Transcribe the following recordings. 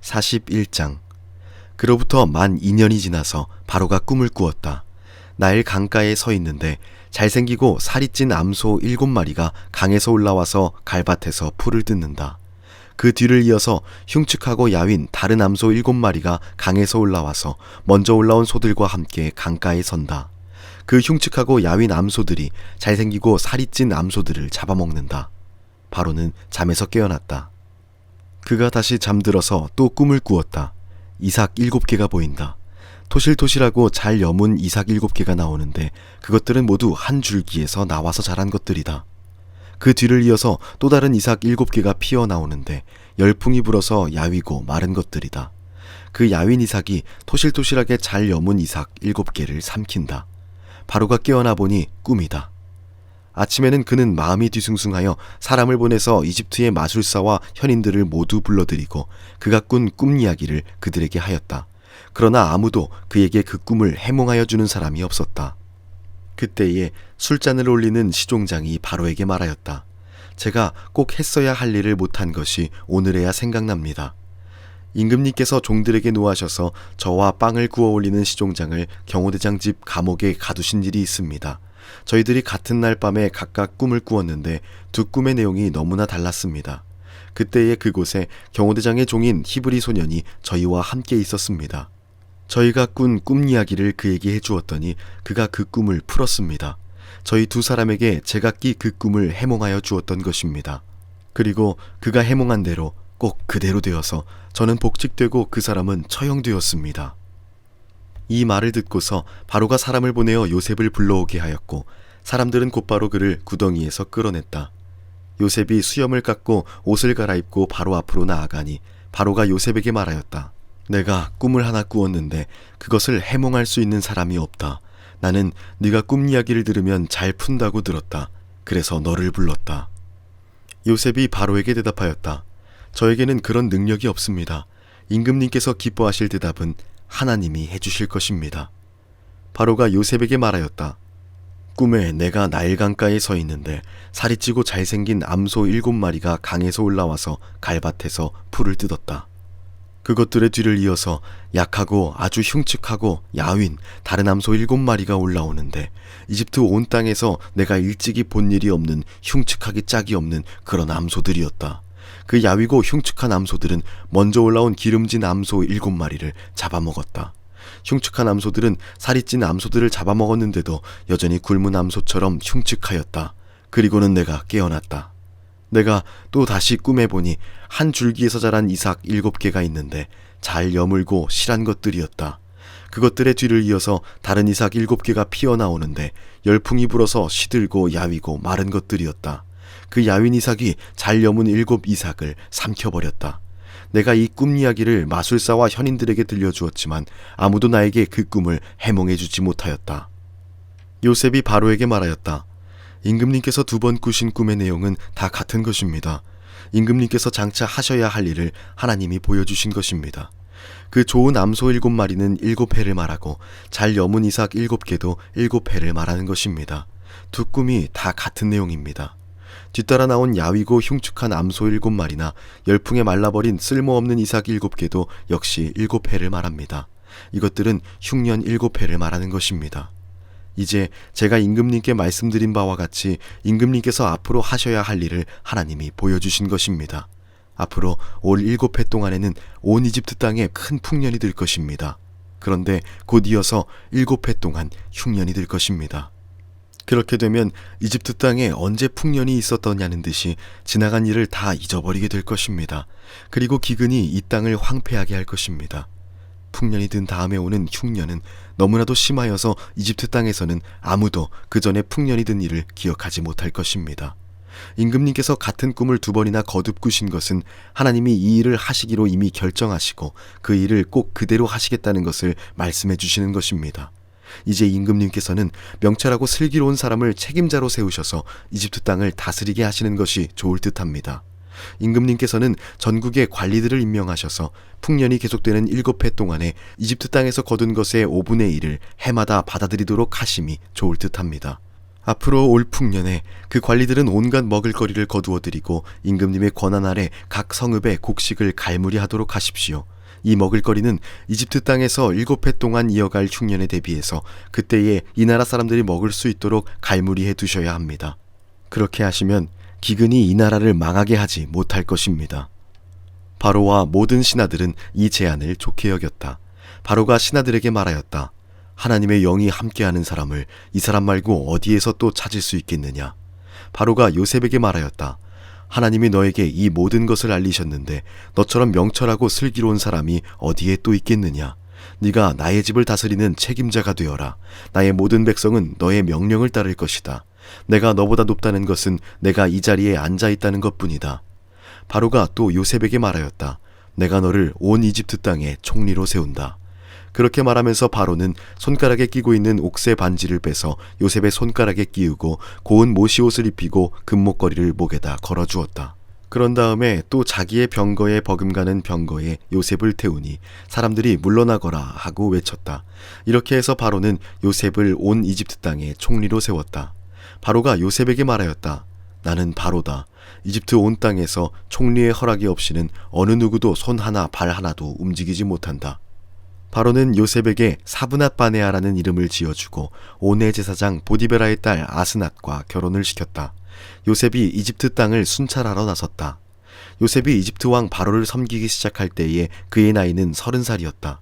41장. 그로부터 만 2년이 지나서 바로가 꿈을 꾸었다. 나일 강가에 서 있는데 잘생기고 살이 찐 암소 7마리가 강에서 올라와서 갈밭에서 풀을 뜯는다. 그 뒤를 이어서 흉측하고 야윈 다른 암소 7마리가 강에서 올라와서 먼저 올라온 소들과 함께 강가에 선다. 그 흉측하고 야윈 암소들이 잘생기고 살이 찐 암소들을 잡아먹는다. 바로는 잠에서 깨어났다. 그가 다시 잠들어서 또 꿈을 꾸었다. 이삭 7개가 보인다. 토실토실하고 잘 여문 이삭 7개가 나오는데 그것들은 모두 한 줄기에서 나와서 자란 것들이다. 그 뒤를 이어서 또 다른 이삭 7개가 피어나오는데 열풍이 불어서 야위고 마른 것들이다. 그 야윈 이삭이 토실토실하게 잘 여문 이삭 7개를 삼킨다. 바로가 깨어나 보니 꿈이다. 아침에는 그는 마음이 뒤숭숭하여 사람을 보내서 이집트의 마술사와 현인들을 모두 불러들이고 그가 꾼 꿈 이야기를 그들에게 하였다. 그러나 아무도 그에게 그 꿈을 해몽하여 주는 사람이 없었다. 그때에 술잔을 올리는 시종장이 바로에게 말하였다. 제가 꼭 했어야 할 일을 못한 것이 오늘에야 생각납니다. 임금님께서 종들에게 노하셔서 저와 빵을 구워 올리는 시종장을 경호대장 집 감옥에 가두신 일이 있습니다. 저희들이 같은 날 밤에 각각 꿈을 꾸었는데 두 꿈의 내용이 너무나 달랐습니다. 그때에 그곳에 경호대장의 종인 히브리 소년이 저희와 함께 있었습니다. 저희가 꾼 꿈 이야기를 그에게 해주었더니 그가 그 꿈을 풀었습니다. 저희 두 사람에게 제각기 그 꿈을 해몽하여 주었던 것입니다. 그리고 그가 해몽한 대로 꼭 그대로 되어서 저는 복직되고 그 사람은 처형되었습니다. 이 말을 듣고서 바로가 사람을 보내어 요셉을 불러오게 하였고 사람들은 곧바로 그를 구덩이에서 끌어냈다. 요셉이 수염을 깎고 옷을 갈아입고 바로 앞으로 나아가니 바로가 요셉에게 말하였다. 내가 꿈을 하나 꾸었는데 그것을 해몽할 수 있는 사람이 없다. 나는 네가 꿈 이야기를 들으면 잘 푼다고 들었다. 그래서 너를 불렀다. 요셉이 바로에게 대답하였다. 저에게는 그런 능력이 없습니다. 임금님께서 기뻐하실 대답은 하나님이 해주실 것입니다. 바로가 요셉에게 말하였다. 꿈에 내가 나일강가에 서 있는데 살이 찌고 잘생긴 암소 7마리가 강에서 올라와서 갈밭에서 풀을 뜯었다. 그것들의 뒤를 이어서 약하고 아주 흉측하고 야윈 다른 암소 7마리가 올라오는데 이집트 온 땅에서 내가 일찍이 본 일이 없는 흉측하기 짝이 없는 그런 암소들이었다. 그 야위고 흉측한 암소들은 먼저 올라온 기름진 암소 7마리를 잡아먹었다. 흉측한 암소들은 살이 찐 암소들을 잡아먹었는데도 여전히 굶은 암소처럼 흉측하였다. 그리고는 내가 깨어났다. 내가 또 다시 꿈에 보니 한 줄기에서 자란 이삭 7개가 있는데 잘 여물고 실한 것들이었다. 그것들의 뒤를 이어서 다른 이삭 7개가 피어나오는데 열풍이 불어서 시들고 야위고 마른 것들이었다. 그 야윈 이삭이 잘 여문 7 이삭을 삼켜버렸다. 내가 이 꿈 이야기를 마술사와 현인들에게 들려주었지만 아무도 나에게 그 꿈을 해몽해주지 못하였다. 요셉이 바로에게 말하였다. 임금님께서 2번 꾸신 꿈의 내용은 다 같은 것입니다. 임금님께서 장차 하셔야 할 일을 하나님이 보여주신 것입니다. 그 좋은 암소 7마리는 7해를 말하고 잘 여문 이삭 7개도 7해를 말하는 것입니다. 두 꿈이 다 같은 내용입니다. 뒤따라 나온 야위고 흉측한 암소 7마리나 열풍에 말라버린 쓸모없는 이삭 7개도 역시 7해를 말합니다. 이것들은 흉년 7해를 말하는 것입니다. 이제 제가 임금님께 말씀드린 바와 같이 임금님께서 앞으로 하셔야 할 일을 하나님이 보여주신 것입니다. 앞으로 올 7해 동안에는 온 이집트 땅에 큰 풍년이 들 것입니다. 그런데 곧 이어서 7해 동안 흉년이 들 것입니다. 그렇게 되면 이집트 땅에 언제 풍년이 있었더냐는 듯이 지나간 일을 다 잊어버리게 될 것입니다. 그리고 기근이 이 땅을 황폐하게 할 것입니다. 풍년이 든 다음에 오는 흉년은 너무나도 심하여서 이집트 땅에서는 아무도 그 전에 풍년이 든 일을 기억하지 못할 것입니다. 임금님께서 같은 꿈을 2번이나 거듭 꾸신 것은 하나님이 이 일을 하시기로 이미 결정하시고 그 일을 꼭 그대로 하시겠다는 것을 말씀해 주시는 것입니다. 이제 임금님께서는 명철하고 슬기로운 사람을 책임자로 세우셔서 이집트 땅을 다스리게 하시는 것이 좋을 듯합니다. 임금님께서는 전국의 관리들을 임명하셔서 풍년이 계속되는 7해 동안에 이집트 땅에서 거둔 것의 5분의 1을 해마다 받아들이도록 하심이 좋을 듯합니다. 앞으로 올 풍년에 그 관리들은 온갖 먹을거리를 거두어들이고 임금님의 권한 아래 각 성읍에 곡식을 갈무리하도록 하십시오. 이 먹을거리는 이집트 땅에서 7해 동안 이어갈 흉년에 대비해서 그때에 이 나라 사람들이 먹을 수 있도록 갈무리해 두셔야 합니다. 그렇게 하시면 기근이 이 나라를 망하게 하지 못할 것입니다. 바로와 모든 신하들은 이 제안을 좋게 여겼다. 바로가 신하들에게 말하였다. 하나님의 영이 함께하는 사람을 이 사람 말고 어디에서 또 찾을 수 있겠느냐. 바로가 요셉에게 말하였다. 하나님이 너에게 이 모든 것을 알리셨는데 너처럼 명철하고 슬기로운 사람이 어디에 또 있겠느냐. 네가 나의 집을 다스리는 책임자가 되어라. 나의 모든 백성은 너의 명령을 따를 것이다. 내가 너보다 높다는 것은 내가 이 자리에 앉아 있다는 것뿐이다. 바로가 또 요셉에게 말하였다. 내가 너를 온 이집트 땅에 총리로 세운다. 그렇게 말하면서 바로는 손가락에 끼고 있는 옥새 반지를 빼서 요셉의 손가락에 끼우고 고운 모시옷을 입히고 금목걸이를 목에다 걸어주었다. 그런 다음에 또 자기의 병거에 버금가는 병거에 요셉을 태우니 사람들이 물러나거라 하고 외쳤다. 이렇게 해서 바로는 요셉을 온 이집트 땅에 총리로 세웠다. 바로가 요셉에게 말하였다. 나는 바로다. 이집트 온 땅에서 총리의 허락이 없이는 어느 누구도 손 하나 발 하나도 움직이지 못한다. 바로는 요셉에게 사브낫 바네아라는 이름을 지어주고 오네 제사장 보디베라의 딸 아스낫과 결혼을 시켰다. 요셉이 이집트 땅을 순찰하러 나섰다. 요셉이 이집트 왕 바로를 섬기기 시작할 때에 그의 나이는 30살이었다.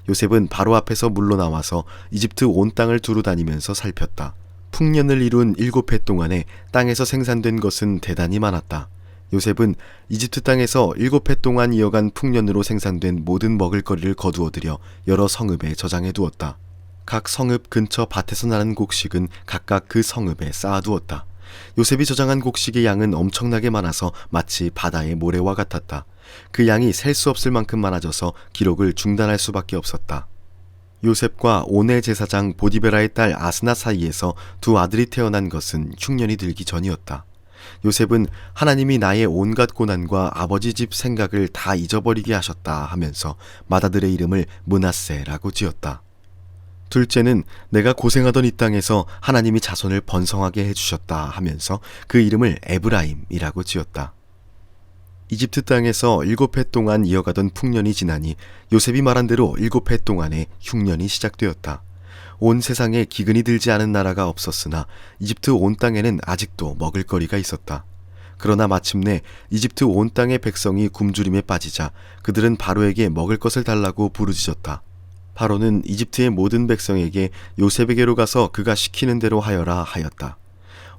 요셉은 바로 앞에서 물러나와서 이집트 온 땅을 두루 다니면서 살폈다. 풍년을 이룬 7해 동안에 땅에서 생산된 것은 대단히 많았다. 요셉은 이집트 땅에서 7해 동안 이어간 풍년으로 생산된 모든 먹을거리를 거두어들여 여러 성읍에 저장해 두었다. 각 성읍 근처 밭에서 나는 곡식은 각각 그 성읍에 쌓아두었다. 요셉이 저장한 곡식의 양은 엄청나게 많아서 마치 바다의 모래와 같았다. 그 양이 셀 수 없을 만큼 많아져서 기록을 중단할 수밖에 없었다. 요셉과 오네 제사장 보디베라의 딸 아스낫 사이에서 두 아들이 태어난 것은 흉년이 들기 전이었다. 요셉은 하나님이 나의 온갖 고난과 아버지 집 생각을 다 잊어버리게 하셨다 하면서 맏아들의 이름을 므낫세라고 지었다. 둘째는 내가 고생하던 이 땅에서 하나님이 자손을 번성하게 해주셨다 하면서 그 이름을 에브라임이라고 지었다. 이집트 땅에서 7해 동안 이어가던 풍년이 지나니 요셉이 말한 대로 7해 동안에 흉년이 시작되었다. 온 세상에 기근이 들지 않은 나라가 없었으나 이집트 온 땅에는 아직도 먹을거리가 있었다. 그러나 마침내 이집트 온 땅의 백성이 굶주림에 빠지자 그들은 바로에게 먹을 것을 달라고 부르짖었다. 바로는 이집트의 모든 백성에게 요셉에게로 가서 그가 시키는 대로 하여라 하였다.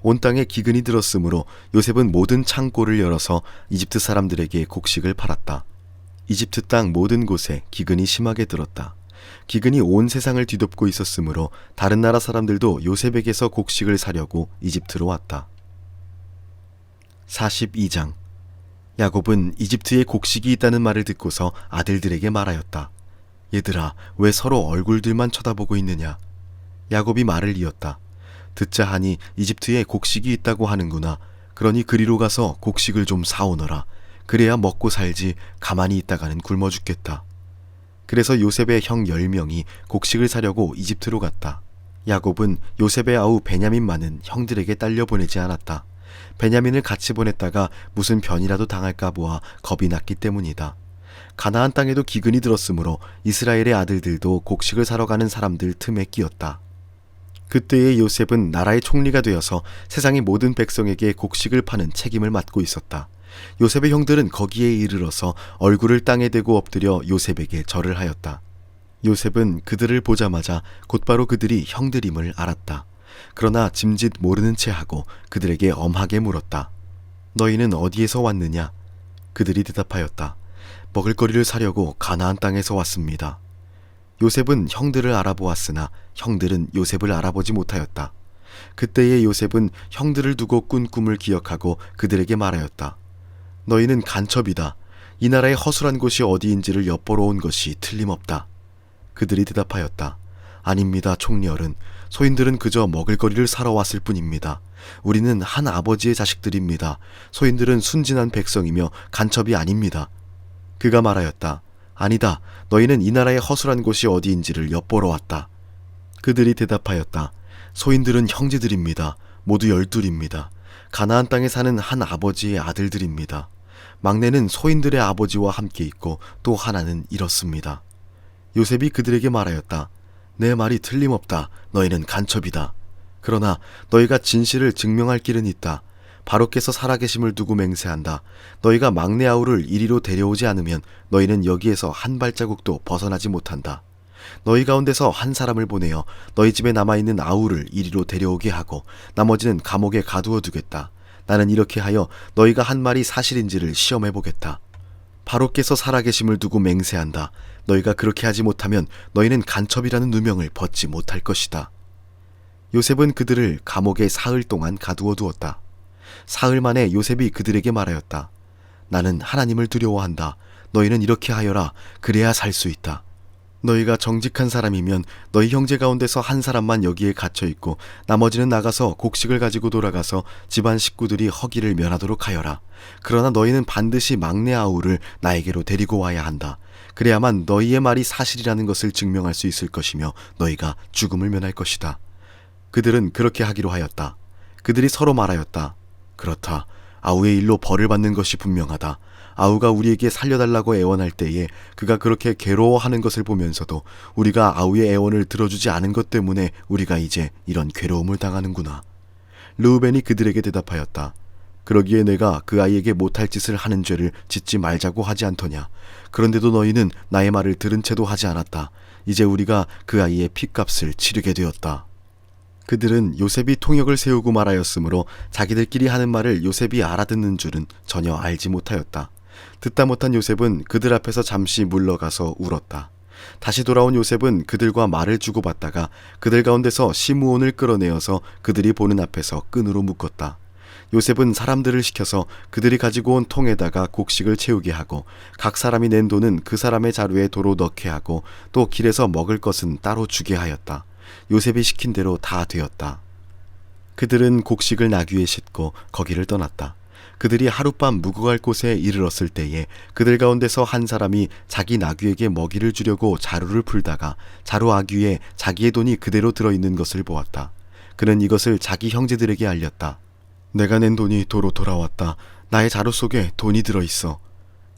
온 땅에 기근이 들었으므로 요셉은 모든 창고를 열어서 이집트 사람들에게 곡식을 팔았다. 이집트 땅 모든 곳에 기근이 심하게 들었다. 기근이 온 세상을 뒤덮고 있었으므로 다른 나라 사람들도 요셉에게서 곡식을 사려고 이집트로 왔다. 42장. 야곱은 이집트에 곡식이 있다는 말을 듣고서 아들들에게 말하였다. 얘들아, 왜 서로 얼굴들만 쳐다보고 있느냐? 야곱이 말을 이었다. 듣자 하니 이집트에 곡식이 있다고 하는구나. 그러니 그리로 가서 곡식을 좀 사오너라. 그래야 먹고 살지 가만히 있다가는 굶어 죽겠다. 그래서 요셉의 형 10명이 곡식을 사려고 이집트로 갔다. 야곱은 요셉의 아우 베냐민만은 형들에게 딸려 보내지 않았다. 베냐민을 같이 보냈다가 무슨 변이라도 당할까 보아 겁이 났기 때문이다. 가나안 땅에도 기근이 들었으므로 이스라엘의 아들들도 곡식을 사러 가는 사람들 틈에 끼었다. 그때의 요셉은 나라의 총리가 되어서 세상의 모든 백성에게 곡식을 파는 책임을 맡고 있었다. 요셉의 형들은 거기에 이르러서 얼굴을 땅에 대고 엎드려 요셉에게 절을 하였다. 요셉은 그들을 보자마자 곧바로 그들이 형들임을 알았다. 그러나 짐짓 모르는 채 하고 그들에게 엄하게 물었다. 너희는 어디에서 왔느냐? 그들이 대답하였다. 먹을거리를 사려고 가나안 땅에서 왔습니다. 요셉은 형들을 알아보았으나 형들은 요셉을 알아보지 못하였다. 그때의 요셉은 형들을 두고 꾼 꿈을 기억하고 그들에게 말하였다. 너희는 간첩이다. 이 나라의 허술한 곳이 어디인지를 엿보러 온 것이 틀림없다. 그들이 대답하였다. 아닙니다, 총리어른. 소인들은 그저 먹을거리를 사러 왔을 뿐입니다. 우리는 한 아버지의 자식들입니다. 소인들은 순진한 백성이며 간첩이 아닙니다. 그가 말하였다. 아니다. 너희는 이 나라의 허술한 곳이 어디인지를 엿보러 왔다. 그들이 대답하였다. 소인들은 형제들입니다. 모두 12입니다. 가나안 땅에 사는 한 아버지의 아들들입니다. 막내는 소인들의 아버지와 함께 있고 또 하나는 이렇습니다. 요셉이 그들에게 말하였다. 내 말이 틀림없다. 너희는 간첩이다. 그러나 너희가 진실을 증명할 길은 있다. 바로께서 살아계심을 두고 맹세한다. 너희가 막내 아우를 이리로 데려오지 않으면 너희는 여기에서 한 발자국도 벗어나지 못한다. 너희 가운데서 한 사람을 보내어 너희 집에 남아있는 아우를 이리로 데려오게 하고 나머지는 감옥에 가두어 두겠다. 나는 이렇게 하여 너희가 한 말이 사실인지를 시험해 보겠다. 바로께서 살아계심을 두고 맹세한다. 너희가 그렇게 하지 못하면 너희는 간첩이라는 누명을 벗지 못할 것이다. 요셉은 그들을 감옥에 사흘 동안 가두어 두었다. 사흘 만에 요셉이 그들에게 말하였다. 나는 하나님을 두려워한다. 너희는 이렇게 하여라. 그래야 살 수 있다. 너희가 정직한 사람이면 너희 형제 가운데서 한 사람만 여기에 갇혀있고 나머지는 나가서 곡식을 가지고 돌아가서 집안 식구들이 허기를 면하도록 하여라. 그러나 너희는 반드시 막내 아우를 나에게로 데리고 와야 한다. 그래야만 너희의 말이 사실이라는 것을 증명할 수 있을 것이며 너희가 죽음을 면할 것이다. 그들은 그렇게 하기로 하였다. 그들이 서로 말하였다. 그렇다. 아우의 일로 벌을 받는 것이 분명하다. 아우가 우리에게 살려달라고 애원할 때에 그가 그렇게 괴로워하는 것을 보면서도 우리가 아우의 애원을 들어주지 않은 것 때문에 우리가 이제 이런 괴로움을 당하는구나. 르우벤이 그들에게 대답하였다. 그러기에 내가 그 아이에게 못할 짓을 하는 죄를 짓지 말자고 하지 않더냐. 그런데도 너희는 나의 말을 들은 채도 하지 않았다. 이제 우리가 그 아이의 핏값을 치르게 되었다. 그들은 요셉이 통역을 세우고 말하였으므로 자기들끼리 하는 말을 요셉이 알아듣는 줄은 전혀 알지 못하였다. 듣다 못한 요셉은 그들 앞에서 잠시 물러가서 울었다. 다시 돌아온 요셉은 그들과 말을 주고받다가 그들 가운데서 시므온을 끌어내어서 그들이 보는 앞에서 끈으로 묶었다. 요셉은 사람들을 시켜서 그들이 가지고 온 통에다가 곡식을 채우게 하고 각 사람이 낸 돈은 그 사람의 자루에 도로 넣게 하고 또 길에서 먹을 것은 따로 주게 하였다. 요셉이 시킨 대로 다 되었다. 그들은 곡식을 나귀에 싣고 거기를 떠났다. 그들이 하룻밤 묵어갈 곳에 이르렀을 때에 그들 가운데서 한 사람이 자기 나귀에게 먹이를 주려고 자루를 풀다가 자루 아귀에 자기의 돈이 그대로 들어있는 것을 보았다. 그는 이것을 자기 형제들에게 알렸다. 내가 낸 돈이 도로 돌아왔다. 나의 자루 속에 돈이 들어있어.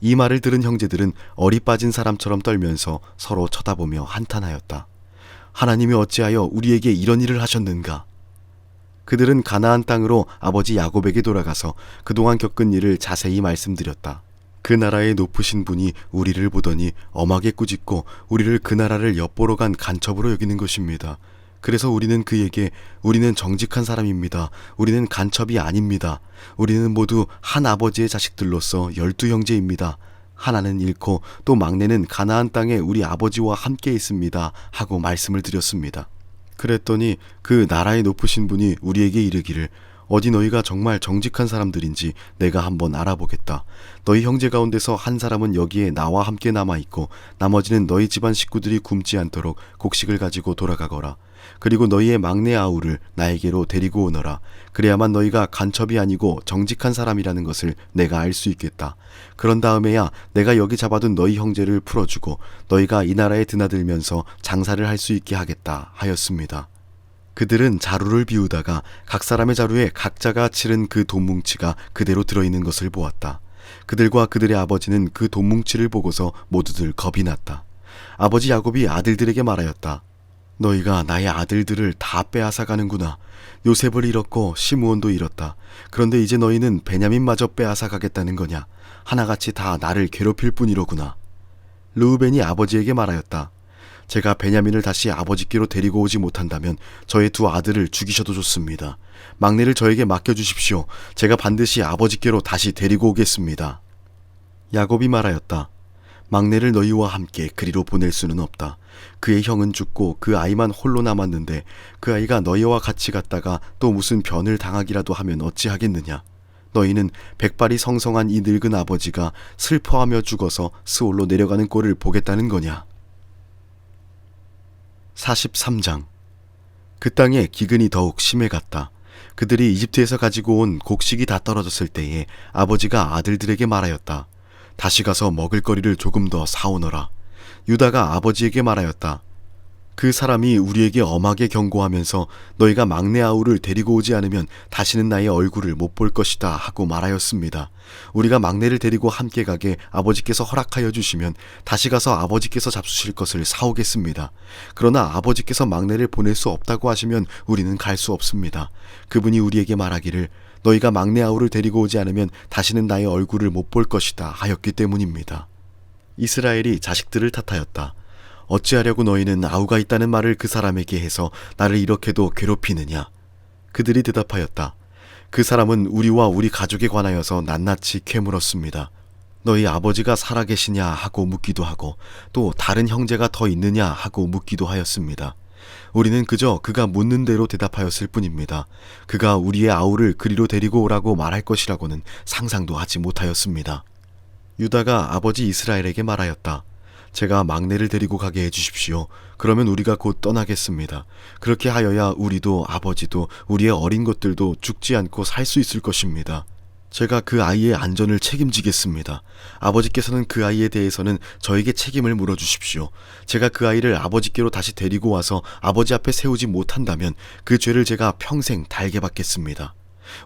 이 말을 들은 형제들은 얼이 빠진 사람처럼 떨면서 서로 쳐다보며 한탄하였다. 하나님이 어찌하여 우리에게 이런 일을 하셨는가? 그들은 가나안 땅으로 아버지 야곱에게 돌아가서 그동안 겪은 일을 자세히 말씀드렸다. 그 나라의 높으신 분이 우리를 보더니 엄하게 꾸짖고 우리를 그 나라를 엿보러 간 간첩으로 여기는 것입니다. 그래서 우리는 그에게 우리는 정직한 사람입니다. 우리는 간첩이 아닙니다. 우리는 모두 한 아버지의 자식들로서 12형제입니다. 하나는 잃고 또 막내는 가나안 땅에 우리 아버지와 함께 있습니다. 하고 말씀을 드렸습니다. 그랬더니 그 나라의 높으신 분이 우리에게 이르기를 어디 너희가 정말 정직한 사람들인지 내가 한번 알아보겠다. 너희 형제 가운데서 한 사람은 여기에 나와 함께 남아있고 나머지는 너희 집안 식구들이 굶지 않도록 곡식을 가지고 돌아가거라. 그리고 너희의 막내 아우를 나에게로 데리고 오너라. 그래야만 너희가 간첩이 아니고 정직한 사람이라는 것을 내가 알 수 있겠다. 그런 다음에야 내가 여기 잡아둔 너희 형제를 풀어주고 너희가 이 나라에 드나들면서 장사를 할 수 있게 하겠다 하였습니다. 그들은 자루를 비우다가 각 사람의 자루에 각자가 치른 그 돈뭉치가 그대로 들어있는 것을 보았다. 그들과 그들의 아버지는 그 돈뭉치를 보고서 모두들 겁이 났다. 아버지 야곱이 아들들에게 말하였다. 너희가 나의 아들들을 다 빼앗아 가는구나. 요셉을 잃었고 시므온도 잃었다. 그런데 이제 너희는 베냐민마저 빼앗아 가겠다는 거냐. 하나같이 다 나를 괴롭힐 뿐이로구나. 르우벤이 아버지에게 말하였다. 제가 베냐민을 다시 아버지께로 데리고 오지 못한다면 저의 두 아들을 죽이셔도 좋습니다. 막내를 저에게 맡겨주십시오. 제가 반드시 아버지께로 다시 데리고 오겠습니다. 야곱이 말하였다. 막내를 너희와 함께 그리로 보낼 수는 없다. 그의 형은 죽고 그 아이만 홀로 남았는데 그 아이가 너희와 같이 갔다가 또 무슨 변을 당하기라도 하면 어찌하겠느냐. 너희는 백발이 성성한 이 늙은 아버지가 슬퍼하며 죽어서 스올로 내려가는 꼴을 보겠다는 거냐. 43장. 그 땅에 기근이 더욱 심해갔다. 그들이 이집트에서 가지고 온 곡식이 다 떨어졌을 때에 아버지가 아들들에게 말하였다. 다시 가서 먹을거리를 조금 더 사오너라. 유다가 아버지에게 말하였다. 그 사람이 우리에게 엄하게 경고하면서 너희가 막내 아우를 데리고 오지 않으면 다시는 나의 얼굴을 못 볼 것이다 하고 말하였습니다. 우리가 막내를 데리고 함께 가게 아버지께서 허락하여 주시면 다시 가서 아버지께서 잡수실 것을 사오겠습니다. 그러나 아버지께서 막내를 보낼 수 없다고 하시면 우리는 갈 수 없습니다. 그분이 우리에게 말하기를 너희가 막내 아우를 데리고 오지 않으면 다시는 나의 얼굴을 못 볼 것이다 하였기 때문입니다. 이스라엘이 자식들을 탓하였다. 어찌하려고 너희는 아우가 있다는 말을 그 사람에게 해서 나를 이렇게도 괴롭히느냐? 그들이 대답하였다. 그 사람은 우리와 우리 가족에 관하여서 낱낱이 캐물었습니다. 너희 아버지가 살아계시냐 하고 묻기도 하고 또 다른 형제가 더 있느냐 하고 묻기도 하였습니다. 우리는 그저 그가 묻는 대로 대답하였을 뿐입니다. 그가 우리의 아우를 그리로 데리고 오라고 말할 것이라고는 상상도 하지 못하였습니다. 유다가 아버지 이스라엘에게 말하였다. 제가 막내를 데리고 가게 해주십시오. 그러면 우리가 곧 떠나겠습니다. 그렇게 하여야 우리도 아버지도 우리의 어린 것들도 죽지 않고 살 수 있을 것입니다. 제가 그 아이의 안전을 책임지겠습니다. 아버지께서는 그 아이에 대해서는 저에게 책임을 물어주십시오. 제가 그 아이를 아버지께로 다시 데리고 와서 아버지 앞에 세우지 못한다면 그 죄를 제가 평생 달게 받겠습니다.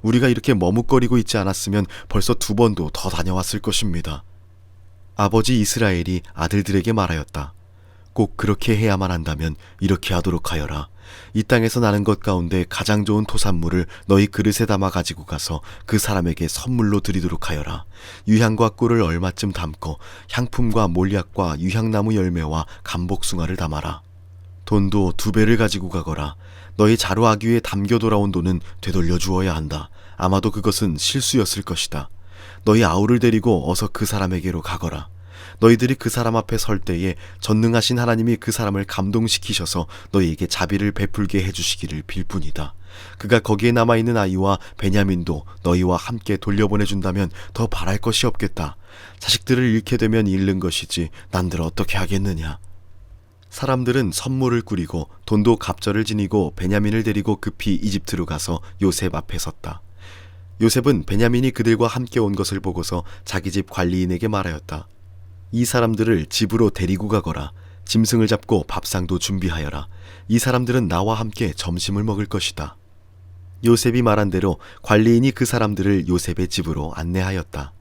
우리가 이렇게 머뭇거리고 있지 않았으면 벌써 2번도 더 다녀왔을 것입니다. 아버지 이스라엘이 아들들에게 말하였다. 꼭 그렇게 해야만 한다면 이렇게 하도록 하여라. 이 땅에서 나는 것 가운데 가장 좋은 토산물을 너희 그릇에 담아 가지고 가서 그 사람에게 선물로 드리도록 하여라. 유향과 꿀을 얼마쯤 담고 향품과 몰약과 유향나무 열매와 감복숭아를 담아라. 돈도 2배를 가지고 가거라. 너희 자루아귀에 담겨 돌아온 돈은 되돌려 주어야 한다. 아마도 그것은 실수였을 것이다. 너희 아우를 데리고 어서 그 사람에게로 가거라. 너희들이 그 사람 앞에 설 때에 전능하신 하나님이 그 사람을 감동시키셔서 너희에게 자비를 베풀게 해주시기를 빌 뿐이다. 그가 거기에 남아있는 아이와 베냐민도 너희와 함께 돌려보내준다면 더 바랄 것이 없겠다. 자식들을 잃게 되면 잃는 것이지 난들 어떻게 하겠느냐. 사람들은 선물을 꾸리고 돈도 갑절을 지니고 베냐민을 데리고 급히 이집트로 가서 요셉 앞에 섰다. 요셉은 베냐민이 그들과 함께 온 것을 보고서 자기 집 관리인에게 말하였다. 이 사람들을 집으로 데리고 가거라. 짐승을 잡고 밥상도 준비하여라. 이 사람들은 나와 함께 점심을 먹을 것이다. 요셉이 말한 대로 관리인이 그 사람들을 요셉의 집으로 안내하였다.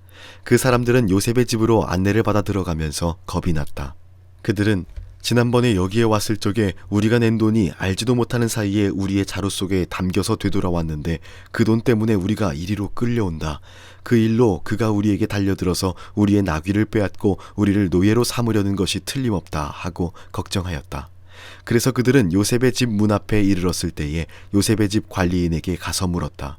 그 사람들은 요셉의 집으로 안내를 받아 들어가면서 겁이 났다. 그들은 지난번에 여기에 왔을 적에 우리가 낸 돈이 알지도 못하는 사이에 우리의 자루 속에 담겨서 되돌아왔는데 그 돈 때문에 우리가 이리로 끌려온다. 그 일로 그가 우리에게 달려들어서 우리의 나귀를 빼앗고 우리를 노예로 삼으려는 것이 틀림없다 하고 걱정하였다. 그래서 그들은 요셉의 집 문 앞에 이르렀을 때에 요셉의 집 관리인에게 가서 물었다.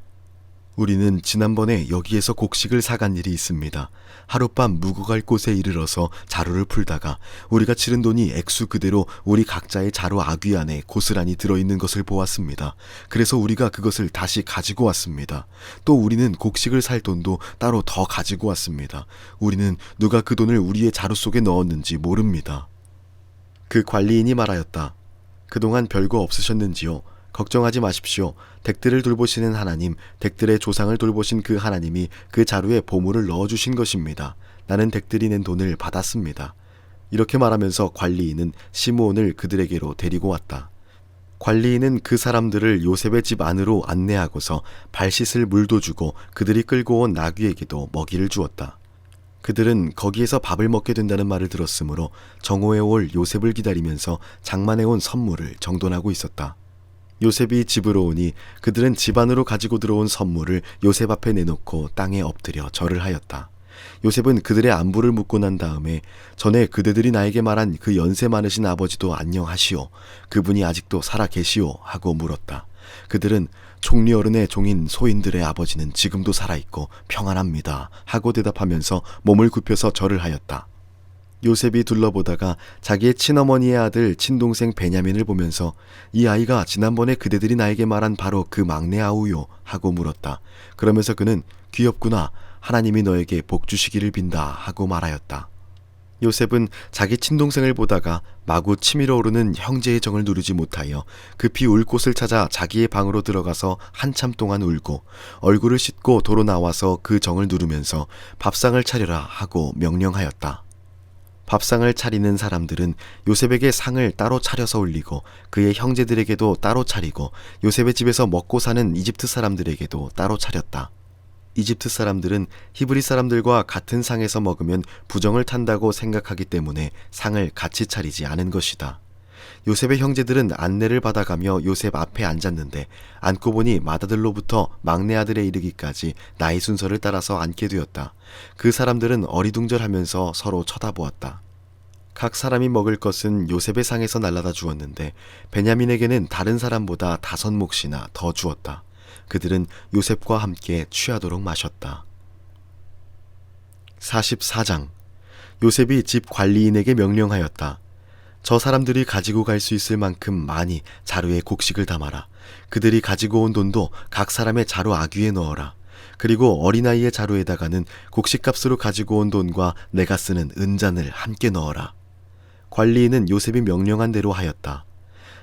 우리는 지난번에 여기에서 곡식을 사간 일이 있습니다. 하룻밤 묵어갈 곳에 이르러서 자루를 풀다가 우리가 치른 돈이 액수 그대로 우리 각자의 자루 아귀 안에 고스란히 들어있는 것을 보았습니다. 그래서 우리가 그것을 다시 가지고 왔습니다. 또 우리는 곡식을 살 돈도 따로 더 가지고 왔습니다. 우리는 누가 그 돈을 우리의 자루 속에 넣었는지 모릅니다. 그 관리인이 말하였다. 그동안 별거 없으셨는지요? 걱정하지 마십시오. 댁들을 돌보시는 하나님, 댁들의 조상을 돌보신 그 하나님이 그 자루에 보물을 넣어주신 것입니다. 나는 댁들이 낸 돈을 받았습니다. 이렇게 말하면서 관리인은 시므온을 그들에게로 데리고 왔다. 관리인은 그 사람들을 요셉의 집 안으로 안내하고서 발 씻을 물도 주고 그들이 끌고 온 나귀에게도 먹이를 주었다. 그들은 거기에서 밥을 먹게 된다는 말을 들었으므로 정오에 올 요셉을 기다리면서 장만해 온 선물을 정돈하고 있었다. 요셉이 집으로 오니 그들은 집 안으로 가지고 들어온 선물을 요셉 앞에 내놓고 땅에 엎드려 절을 하였다. 요셉은 그들의 안부를 묻고 난 다음에 전에 그대들이 나에게 말한 그 연세 많으신 아버지도 안녕하시오. 그분이 아직도 살아 계시오 하고 물었다. 그들은 총리 어른의 종인 소인들의 아버지는 지금도 살아있고 평안합니다 하고 대답하면서 몸을 굽혀서 절을 하였다. 요셉이 둘러보다가 자기의 친어머니의 아들 친동생 베냐민을 보면서 이 아이가 지난번에 그대들이 나에게 말한 바로 그 막내 아우요 하고 물었다. 그러면서 그는 귀엽구나. 하나님이 너에게 복 주시기를 빈다 하고 말하였다. 요셉은 자기 친동생을 보다가 마구 치밀어 오르는 형제의 정을 누르지 못하여 급히 울 곳을 찾아 자기의 방으로 들어가서 한참 동안 울고 얼굴을 씻고 도로 나와서 그 정을 누르면서 밥상을 차려라 하고 명령하였다. 밥상을 차리는 사람들은 요셉에게 상을 따로 차려서 올리고 그의 형제들에게도 따로 차리고 요셉의 집에서 먹고 사는 이집트 사람들에게도 따로 차렸다. 이집트 사람들은 히브리 사람들과 같은 상에서 먹으면 부정을 탄다고 생각하기 때문에 상을 같이 차리지 않은 것이다. 요셉의 형제들은 안내를 받아가며 요셉 앞에 앉았는데 앉고 보니 맏아들로부터 막내 아들에 이르기까지 나이 순서를 따라서 앉게 되었다. 그 사람들은 어리둥절하면서 서로 쳐다보았다. 각 사람이 먹을 것은 요셉의 상에서 날라다 주었는데 베냐민에게는 다른 사람보다 5몫이나 더 주었다. 그들은 요셉과 함께 취하도록 마셨다. 44장. 요셉이 집 관리인에게 명령하였다. 저 사람들이 가지고 갈 수 있을 만큼 많이 자루에 곡식을 담아라. 그들이 가지고 온 돈도 각 사람의 자루 아귀에 넣어라. 그리고 어린아이의 자루에다가는 곡식값으로 가지고 온 돈과 내가 쓰는 은잔을 함께 넣어라. 관리인은 요셉이 명령한 대로 하였다.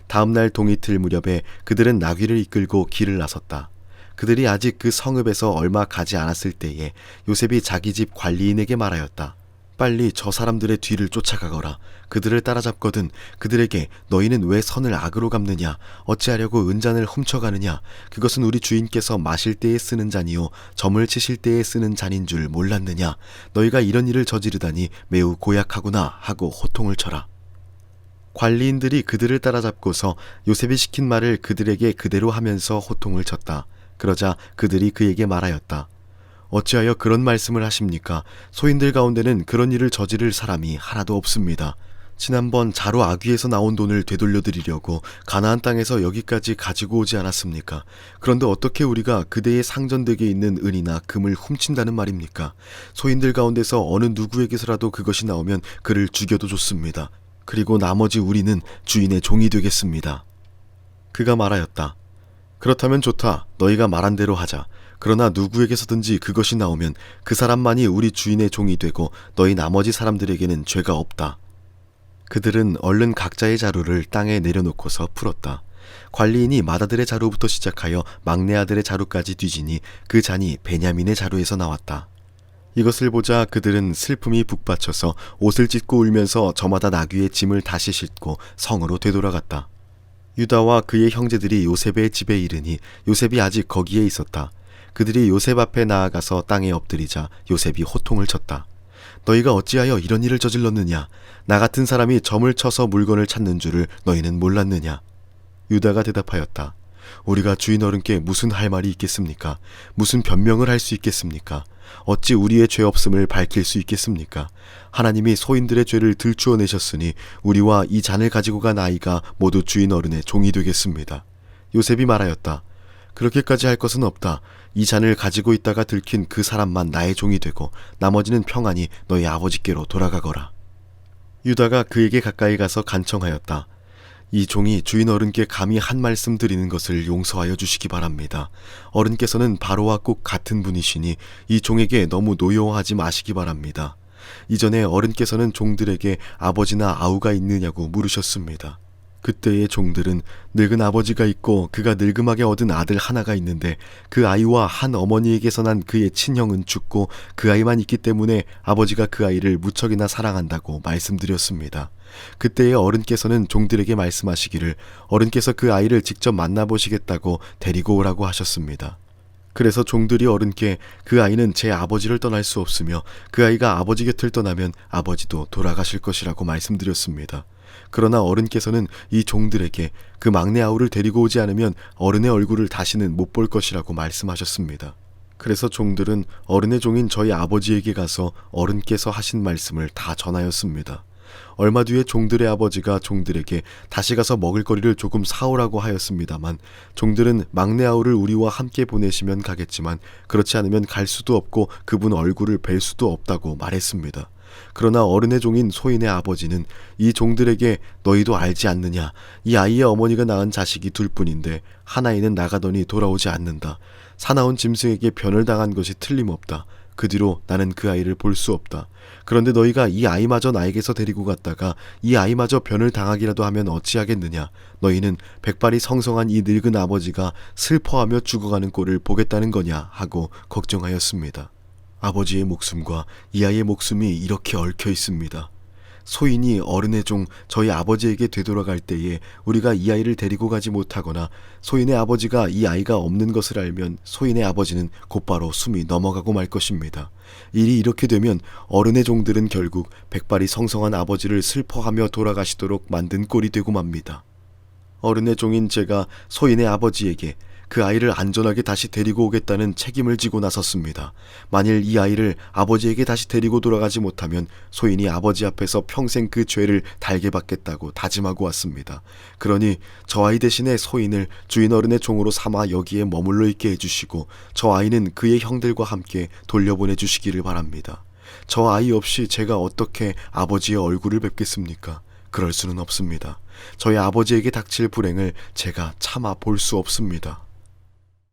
다음날 동이틀 무렵에 그들은 나귀를 이끌고 길을 나섰다. 그들이 아직 그 성읍에서 얼마 가지 않았을 때에 요셉이 자기 집 관리인에게 말하였다. 빨리 저 사람들의 뒤를 쫓아가거라. 그들을 따라잡거든 그들에게 너희는 왜 선을 악으로 갚느냐? 어찌하려고 은잔을 훔쳐가느냐? 그것은 우리 주인께서 마실 때에 쓰는 잔이요 점을 치실 때에 쓰는 잔인 줄 몰랐느냐? 너희가 이런 일을 저지르다니 매우 고약하구나 하고 호통을 쳐라. 관리인들이 그들을 따라잡고서 요셉이 시킨 말을 그들에게 그대로 하면서 호통을 쳤다. 그러자 그들이 그에게 말하였다. 어찌하여 그런 말씀을 하십니까? 소인들 가운데는 그런 일을 저지를 사람이 하나도 없습니다. 지난번 자루 아귀에서 나온 돈을 되돌려드리려고 가나안 땅에서 여기까지 가지고 오지 않았습니까? 그런데 어떻게 우리가 그대의 상전댁에 있는 은이나 금을 훔친다는 말입니까? 소인들 가운데서 어느 누구에게서라도 그것이 나오면 그를 죽여도 좋습니다. 그리고 나머지 우리는 주인의 종이 되겠습니다. 그가 말하였다. 그렇다면 좋다. 너희가 말한 대로 하자. 그러나 누구에게서든지 그것이 나오면 그 사람만이 우리 주인의 종이 되고 너희 나머지 사람들에게는 죄가 없다. 그들은 얼른 각자의 자루를 땅에 내려놓고서 풀었다. 관리인이 맏아들의 자루부터 시작하여 막내 아들의 자루까지 뒤지니 그 잔이 베냐민의 자루에서 나왔다. 이것을 보자 그들은 슬픔이 북받쳐서 옷을 찢고 울면서 저마다 나귀의 짐을 다시 싣고 성으로 되돌아갔다. 유다와 그의 형제들이 요셉의 집에 이르니 요셉이 아직 거기에 있었다. 그들이 요셉 앞에 나아가서 땅에 엎드리자 요셉이 호통을 쳤다. 너희가 어찌하여 이런 일을 저질렀느냐? 나 같은 사람이 점을 쳐서 물건을 찾는 줄을 너희는 몰랐느냐? 유다가 대답하였다. 우리가 주인 어른께 무슨 할 말이 있겠습니까? 무슨 변명을 할 수 있겠습니까? 어찌 우리의 죄 없음을 밝힐 수 있겠습니까? 하나님이 소인들의 죄를 들추어 내셨으니 우리와 이 잔을 가지고 간 아이가 모두 주인 어른의 종이 되겠습니다. 요셉이 말하였다. 그렇게까지 할 것은 없다. 이 잔을 가지고 있다가 들킨 그 사람만 나의 종이 되고 나머지는 평안히 너희 아버지께로 돌아가거라. 유다가 그에게 가까이 가서 간청하였다. 이 종이 주인 어른께 감히 한 말씀 드리는 것을 용서하여 주시기 바랍니다. 어른께서는 바로와 꼭 같은 분이시니 이 종에게 너무 노여워하지 마시기 바랍니다. 이전에 어른께서는 종들에게 아버지나 아우가 있느냐고 물으셨습니다. 그때의 종들은 늙은 아버지가 있고 그가 늙음하게 얻은 아들 하나가 있는데 그 아이와 한 어머니에게서 난 그의 친형은 죽고 그 아이만 있기 때문에 아버지가 그 아이를 무척이나 사랑한다고 말씀드렸습니다. 그때의 어른께서는 종들에게 말씀하시기를 어른께서 그 아이를 직접 만나보시겠다고 데리고 오라고 하셨습니다. 그래서 종들이 어른께 그 아이는 제 아버지를 떠날 수 없으며 그 아이가 아버지 곁을 떠나면 아버지도 돌아가실 것이라고 말씀드렸습니다. 그러나 어른께서는 이 종들에게 그 막내 아우를 데리고 오지 않으면 어른의 얼굴을 다시는 못 볼 것이라고 말씀하셨습니다. 그래서 종들은 어른의 종인 저희 아버지에게 가서 어른께서 하신 말씀을 다 전하였습니다. 얼마 뒤에 종들의 아버지가 종들에게 다시 가서 먹을거리를 조금 사오라고 하였습니다만 종들은 막내 아우를 우리와 함께 보내시면 가겠지만 그렇지 않으면 갈 수도 없고 그분 얼굴을 뵐 수도 없다고 말했습니다. 그러나 어른의 종인 소인의 아버지는 이 종들에게 너희도 알지 않느냐? 이 아이의 어머니가 낳은 자식이 둘뿐인데 하나이는 나가더니 돌아오지 않는다. 사나운 짐승에게 변을 당한 것이 틀림없다. 그 뒤로 나는 그 아이를 볼 수 없다. 그런데 너희가 이 아이마저 나에게서 데리고 갔다가 이 아이마저 변을 당하기라도 하면 어찌하겠느냐? 너희는 백발이 성성한 이 늙은 아버지가 슬퍼하며 죽어가는 꼴을 보겠다는 거냐? 하고 걱정하였습니다. 아버지의 목숨과 이 아이의 목숨이 이렇게 얽혀 있습니다. 소인이 어른의 종 저희 아버지에게 되돌아갈 때에 우리가 이 아이를 데리고 가지 못하거나 소인의 아버지가 이 아이가 없는 것을 알면 소인의 아버지는 곧바로 숨이 넘어가고 말 것입니다. 일이 이렇게 되면 어른의 종들은 결국 백발이 성성한 아버지를 슬퍼하며 돌아가시도록 만든 꼴이 되고 맙니다. 어른의 종인 제가 소인의 아버지에게 그 아이를 안전하게 다시 데리고 오겠다는 책임을 지고 나섰습니다. 만일 이 아이를 아버지에게 다시 데리고 돌아가지 못하면 소인이 아버지 앞에서 평생 그 죄를 달게 받겠다고 다짐하고 왔습니다. 그러니 저 아이 대신에 소인을 주인 어른의 종으로 삼아 여기에 머물러 있게 해주시고 저 아이는 그의 형들과 함께 돌려보내 주시기를 바랍니다. 저 아이 없이 제가 어떻게 아버지의 얼굴을 뵙겠습니까? 그럴 수는 없습니다. 저희 아버지에게 닥칠 불행을 제가 참아 볼 수 없습니다.